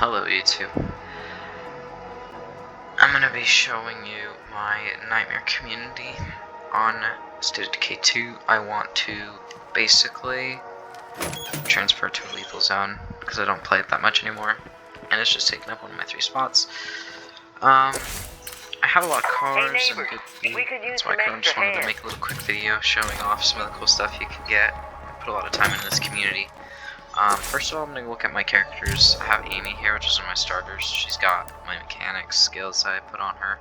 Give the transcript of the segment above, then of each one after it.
Hello YouTube. I'm gonna be showing you my nightmare community on State of Decay 2. I want to basically transfer to a lethal zone because I don't play it that much anymore, and it's just taking up one of my 3 spots. I have a lot of cars and good feet. That's why I just wanted to make a little quick video showing off some of the cool stuff you can get. I put a lot of time into this community. First of all, I'm going to look at my characters. I have Amy here, which is one of my starters. She's got my mechanics skills that I put on her.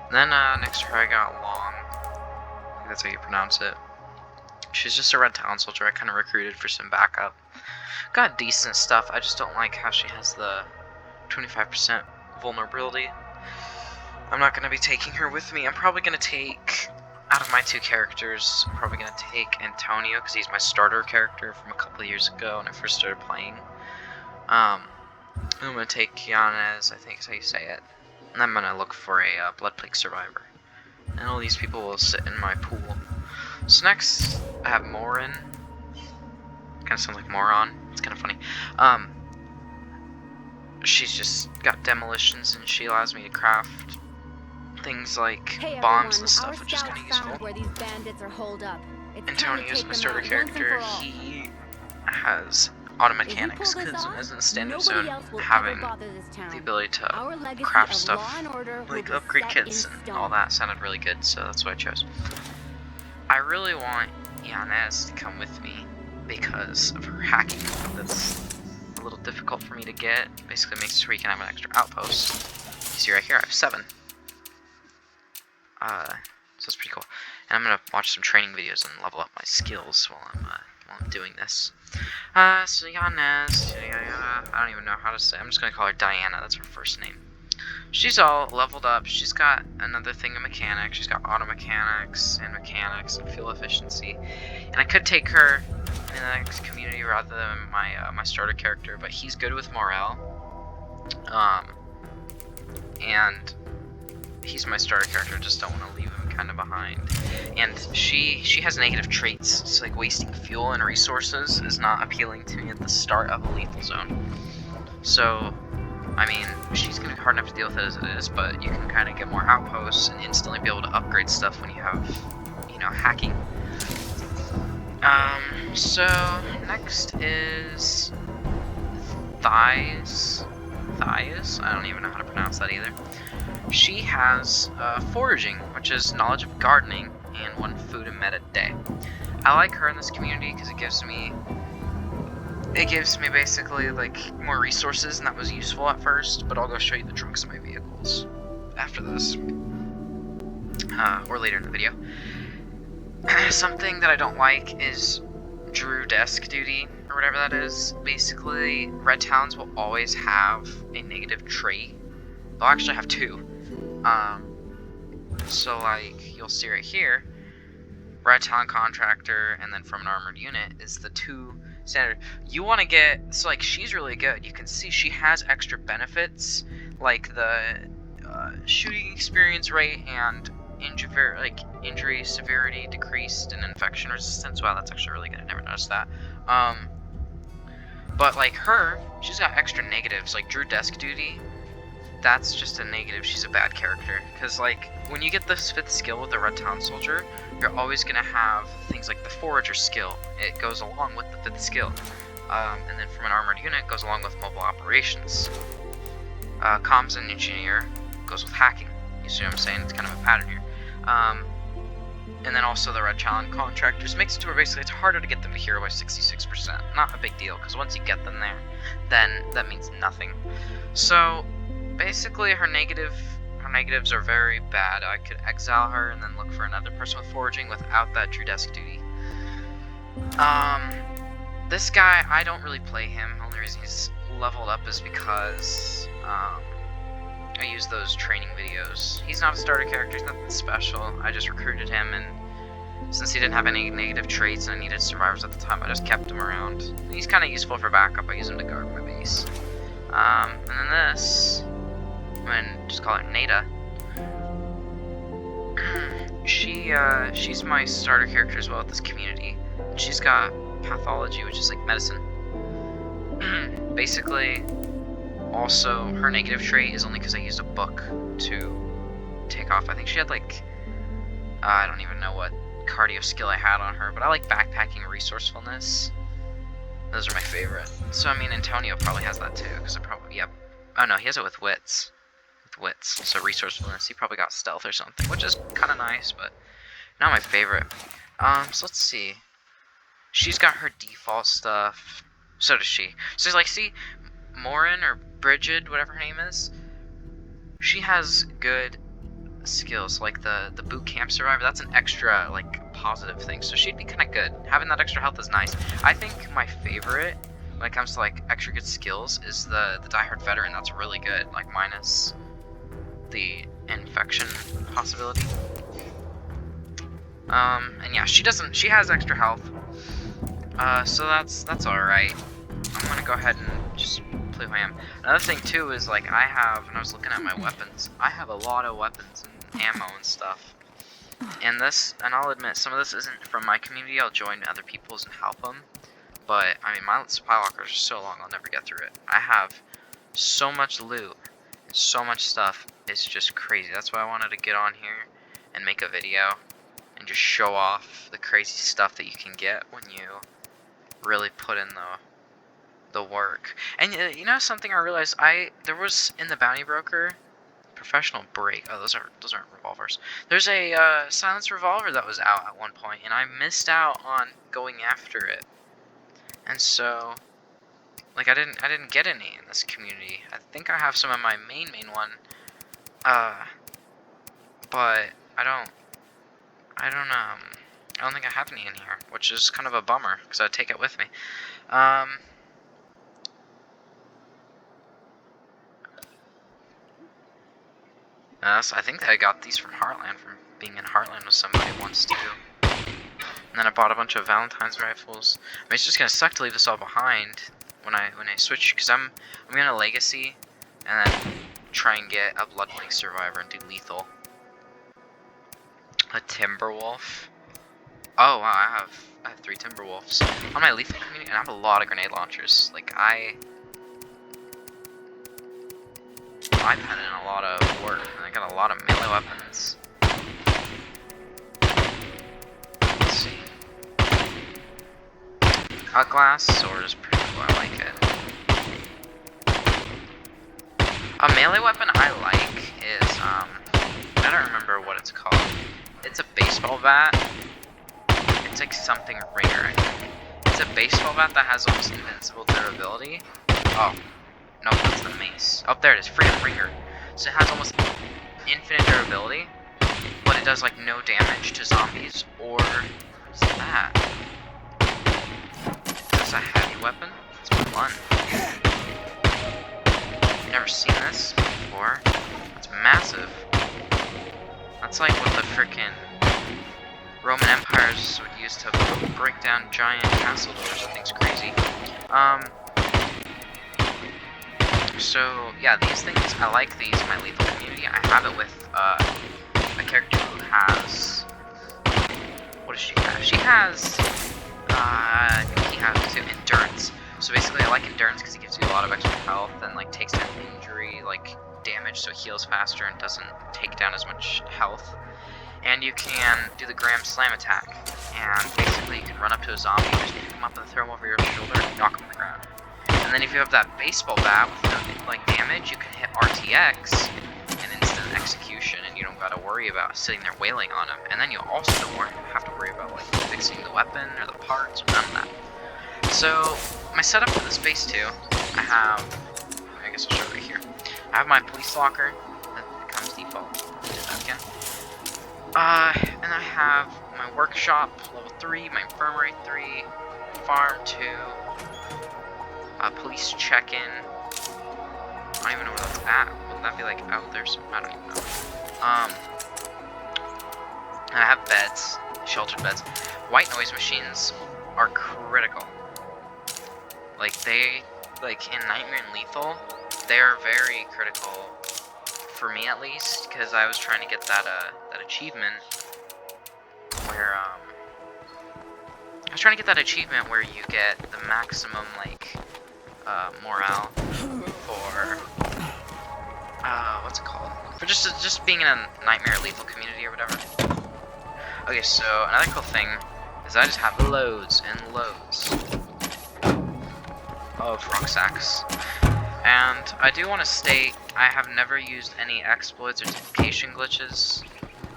And then next to her I got Long. I think that's how you pronounce it. She's just a red talent soldier. I kind of recruited for some backup. Got decent stuff. I just don't like how she has the 25% vulnerability. I'm not going to be taking her with me. I'm probably going to take... Out of my 2 characters, I'm probably going to take Antonio, because he's my starter character from a couple of years ago when I first started playing. I'm going to take Yanez, I think is how you say it. And I'm going to look for a Blood Plague Survivor. And all these people will sit in my pool. So next, I have Morin. Kind of sounds like Moron. It's kind of funny. She's just got demolitions, and she allows me to craft things like bombs and stuff, which is kind of useful. Antonio's my starter character. He has auto mechanics, because as in the standard zone, having the ability to craft stuff like upgrade kits and all that sounded really good, so that's what I chose. I really want Yanez to come with me because of her hacking. That's a little difficult for me to get. Basically makes it so you can have an extra outpost. You see right here, I have 7. So that's pretty cool. And I'm gonna watch some training videos and level up my skills while I'm doing this. So Yanez, I don't even know how to say. I'm just gonna call her Diana. That's her first name. She's all leveled up. She's got another thing of mechanics. She's got auto mechanics and fuel efficiency. And I could take her in the next community rather than my starter character, but he's good with morale. And he's my starter character, just don't want to leave him kind of behind. And she has negative traits, so like wasting fuel and resources is not appealing to me at the start of a lethal zone. So, I mean, she's going to be hard enough to deal with it as it is, but you can kind of get more outposts and instantly be able to upgrade stuff when you have, you know, hacking. So, next is Thias? I don't even know how to pronounce that either. She has foraging, which is knowledge of gardening, and 1 food and med a day. I like her in this community because it gives me basically like more resources, and that was useful at first. But I'll go show you the trucks of my vehicles after this, or later in the video. Something that I don't like is Drew desk duty, or whatever that is. Basically, red talons will always have a negative trait. They'll actually have 2. So like, you'll see right here, red talon contractor, and then from an armored unit is the 2 standard. You want to get, so like, she's really good. You can see she has extra benefits, like the shooting experience rate and injury severity decreased and infection resistance. Wow, that's actually really good. I never noticed that. But like her, she's got extra negatives, like Drew desk duty. That's just a negative. She's a bad character, because like when you get this 5th skill with the red talon soldier, you're always gonna have things like the forager skill. It goes along with the 5th skill, and then from an armored unit it goes along with mobile operations. Comms and engineer goes with hacking. You see what I'm saying? It's kind of a pattern here. And then also the red talon contractors makes it to where basically it's harder to get them to hero by 66%. Not a big deal, because once you get them there, then that means nothing. So basically, her negatives are very bad. I could exile her and then look for another person with foraging without that Drew desk duty. This guy, I don't really play him. The only reason he's leveled up is because I use those training videos. He's not a starter character, he's nothing special. I just recruited him, and since he didn't have any negative traits and I needed survivors at the time, I just kept him around. And he's kind of useful for backup. I use him to guard my base. And then this, just call her Nada. She's my starter character as well at this community. She's got pathology, which is like medicine. Basically, Also, her negative trait is only because I used a book to take off. I think she had like, I don't even know what cardio skill I had on her, but I like backpacking resourcefulness. Those are my favorite. So I mean, Antonio probably has that too, because it probably, yep. Oh no, he has it with wits. With wits, so resourcefulness. He probably got stealth or something, which is kind of nice, but not my favorite. So let's see. She's got her default stuff. So does she. So like, see, Morin or Bridget, whatever her name is, she has good skills. Like the boot camp survivor, that's an extra like positive thing. So she'd be kind of good. Having that extra health is nice. I think my favorite when it comes to like extra good skills is the diehard veteran. That's really good. Like minus the infection possibility. And yeah, she has extra health. So that's alright. I'm gonna go ahead and just play who I am. Another thing too is like when I was looking at my weapons, I have a lot of weapons and ammo and stuff. And I'll admit, some of this isn't from my community. I'll join other people's and help them. But I mean, my supply lockers are so long, I'll never get through it. I have so much loot, and so much stuff. It's just crazy. That's why I wanted to get on here and make a video and just show off the crazy stuff that you can get when you really put in the work. And you know something I realized, there was in the bounty broker professional break. Oh, those aren't revolvers. There's a silenced revolver that was out at one point, and I missed out on going after it. And so, like, I didn't get any in this community. I think I have some in my main one. But I don't think I have any in here, which is kind of a bummer, because I'd take it with me. I think that I got these from Heartland, from being in Heartland with somebody once, too. And then I bought a bunch of Valentine's rifles. I mean, it's just gonna suck to leave this all behind when I switch, because I'm gonna Legacy, and then try and get a Bloodlink Survivor and do Lethal. A Timberwolf. Oh wow, I have 3 Timberwolves on my Lethal community, and I have a lot of grenade launchers. Like I put in a lot of work, and I got a lot of melee weapons. Let's see. Cutglass sword is pretty cool. I like it. A melee weapon I like is I don't remember what it's called. It's a baseball bat. It's like something ringer, I think. It's a baseball bat that has almost invincible durability. Oh, no, that's the mace. Oh, there it is, Freedom Ringer. So it has almost infinite durability, but it does like no damage to zombies, or what's that? That's a heavy weapon? It's fun. Never seen this before. It's massive. That's like what the frickin' Roman empires would use to break down giant castle doors. I think's crazy. So yeah, these things, I like these in my Lethal community. I have it with a character who has, what does she have? She has, I think he has too, Endurance. So basically I like Endurance because he gives you a lot of extra health and like takes down injury, like damage, so it heals faster and doesn't take down as much health. And you can do the Graham Slam attack, and basically you can run up to a zombie, just pick him up and throw him over your shoulder and knock him on the ground. And then if you have that baseball bat with no like damage, you can hit RTX and instant execution, and you don't gotta worry about sitting there wailing on him. And then you also don't have to worry about like fixing the weapon or the parts or none of that. So my setup for this base too, I guess I'll show it right here. I have my police locker that comes default. I'll do that again. And I have my workshop, level 3, my infirmary 3, farm 2, police check-in. I don't even know where that's at. Would that be like out there somewhere? I don't even know. And I have beds, sheltered beds. White noise machines are critical. Like in Nightmare and Lethal, they're very critical. For me at least, because I was trying to get that achievement where you get the maximum like morale for what's it called? For just being in a nightmare lethal community or whatever. Okay, so another cool thing is I just have loads and loads of rucksacks. And I do want to state, I have never used any exploits or duplication glitches.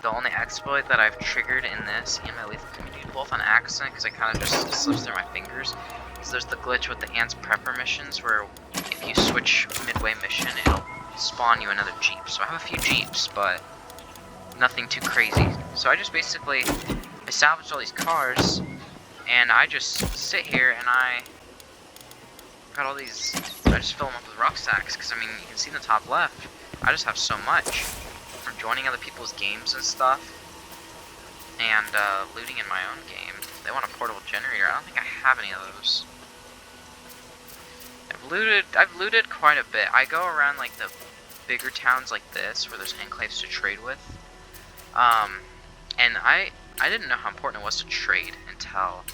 The only exploit that I've triggered in this, in my lethal community, both on accident, because I kind of just slips through my fingers, is there's the glitch with the Ants Prepper missions, where if you switch midway mission, it'll spawn you another Jeep. So I have a few Jeeps, but nothing too crazy. So I just basically, I salvaged all these cars, and I just sit here and I got all these, I just fill them up with rucksacks, because I mean, you can see in the top left, I just have so much from joining other people's games and stuff, and looting in my own game. They want a portable generator. I don't think I have any of those. I've looted quite a bit. I go around like the bigger towns like this, where there's enclaves to trade with, and I didn't know how important it was to trade until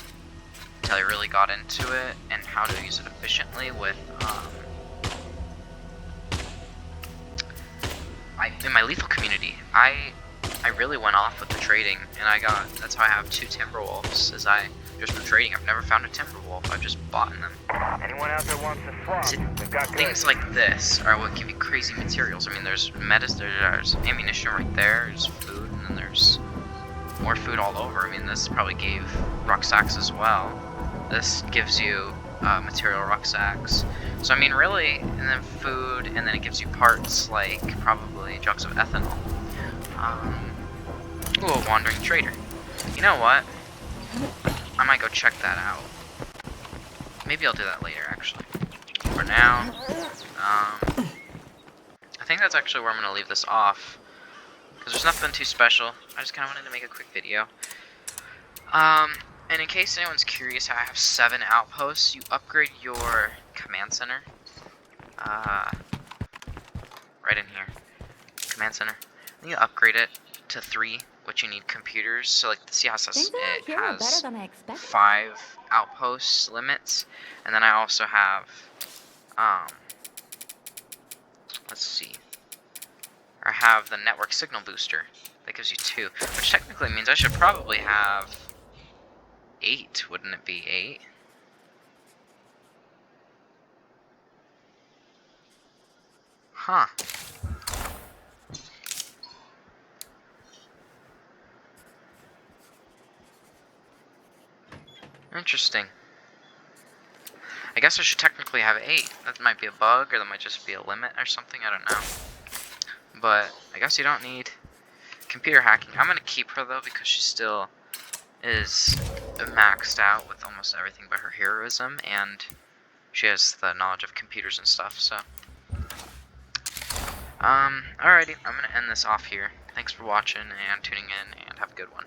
I really got into it and how to use it efficiently with in my lethal community. I really went off with the trading, and that's how I have 2 Timberwolves, is I just from trading. I've never found a Timberwolf, I've just bought them. Anyone out there wants to swap? We've got Things like this are what give you crazy materials. I mean, there's there's ammunition right there, there's food, and then there's more food all over. I mean, this probably gave rucksacks as well. This gives you material rucksacks. So I mean, really, and then food, and then it gives you parts like probably jugs of ethanol. Ooh, a wandering trader. You know what? I might go check that out. Maybe I'll do that later, actually. For now, I think that's actually where I'm gonna leave this off, because there's nothing too special. I just kind of wanted to make a quick video. And in case anyone's curious how I have 7 outposts, you upgrade your command center. Right in here. Command center. And you upgrade it to 3, which you need computers. So like, see how it has 5 outposts limits. And then I also have, let's see. I have the network signal booster. That gives you 2. Which technically means I should probably have 8, wouldn't it be 8? Huh. Interesting. I guess I should technically have 8. That might be a bug, or that might just be a limit or something, I don't know. But I guess you don't need computer hacking. I'm gonna keep her though, because she still is maxed out with almost everything but her heroism, and she has the knowledge of computers and stuff, so. Alrighty, I'm gonna end this off here. Thanks for watching and tuning in, and have a good one.